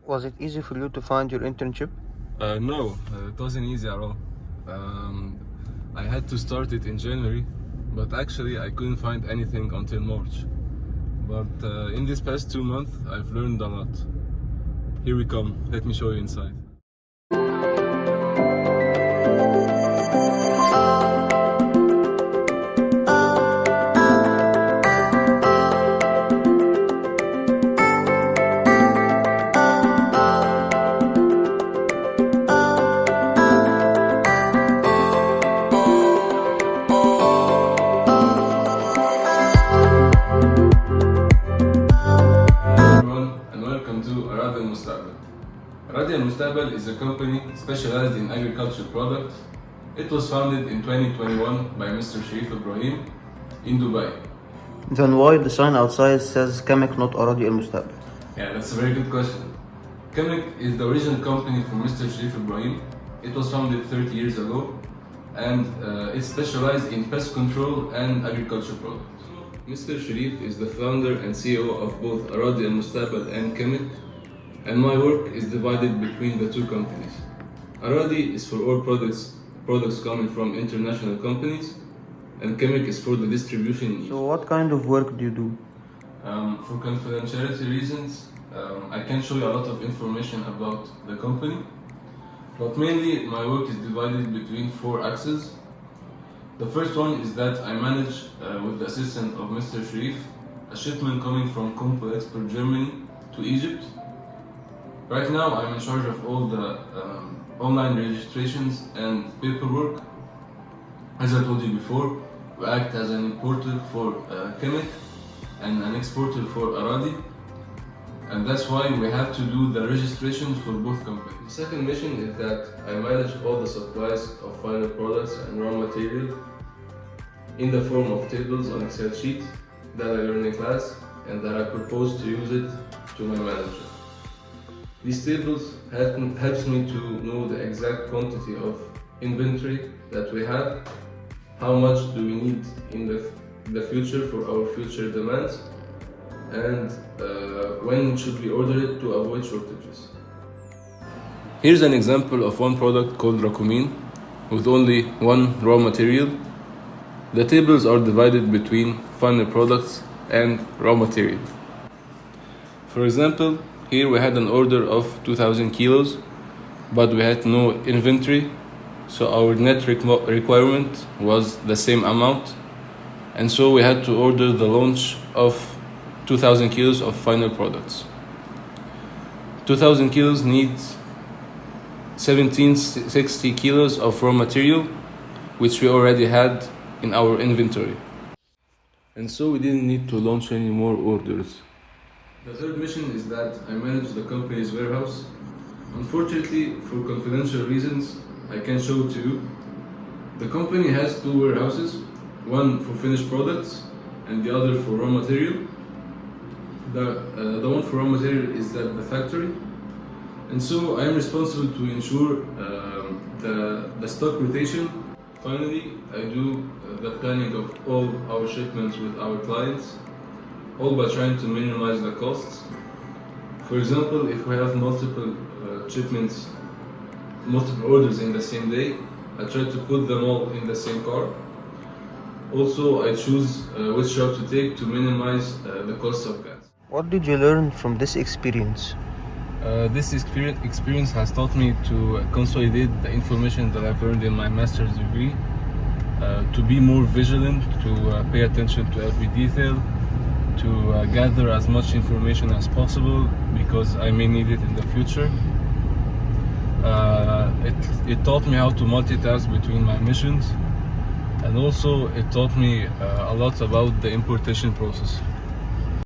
Was it easy for you to find your internship? No, it wasn't easy at all. I had to start it in January, but actually I couldn't find anything until March. But in these past 2 months, I've learned a lot. Here we come, let me show you inside. ISLI is a company specialized in agricultural products. It was founded in 2021 by Mr. Sherif in Dubai. Then why the sign outside says Kamek, not أراضي المستقبل? Yeah, that's a very good question. Kamek is the original company for Mr. Sherif. It was founded 30 years ago and it specialized in pest control and agriculture products. Mr. Sherif is the founder and CEO of both أراضي المستقبل and Kamek. And my work is divided between the two companies. Aradi is for all products coming from international companies, and Kamek is for the distribution. So what kind of work do you do? For confidentiality reasons, I can show you a lot of information about the company, but mainly my work is divided between 4 axes. The first one is that I manage, with the assistance of Mr. Sherif, a shipment coming from Compo Export Germany to Egypt. Right now, I'm in charge of all the online registrations and paperwork. As I told you before, we act as an importer for Kamek and an exporter for Aradi, and that's why we have to do the registrations for both companies. The second mission is that I manage all the supplies of final products and raw material in the form of tables on Excel sheet that I learned in class and that I propose to use it to my manager. These tables helps me to know the exact quantity of inventory that we have, how much do we need in the future for our future demands, and when should we order it to avoid shortages. Here's an example of one product called Rakumin with only one raw material. The tables are divided between final products and raw material. For example, here we had an order of 2,000 kilos, but we had no inventory, so our net requirement was the same amount, and so we had to order the launch of 2,000 kilos of final products. 2,000 kilos needs 1760 kilos of raw material, which we already had in our inventory. And so we didn't need to launch any more orders. The third mission is that I manage the company's warehouse. Unfortunately, for confidential reasons, I can't show it to you. The company has 2 warehouses, one for finished products and the other for raw material. The one for raw material is at the factory, and so I am responsible to ensure the stock rotation. Finally, I do the planning of all our shipments with our clients, all by trying to minimize the costs. For example, if we have multiple shipments, multiple orders in the same day, I try to put them all in the same car. Also, I choose which route to take to minimize the cost of gas. What did you learn from this experience? This experience has taught me to consolidate the information that I've learned in my master's degree, to be more vigilant, to pay attention to every detail, to gather as much information as possible because I may need it in the future. It taught me how to multitask between my missions, and also it taught me a lot about the importation process.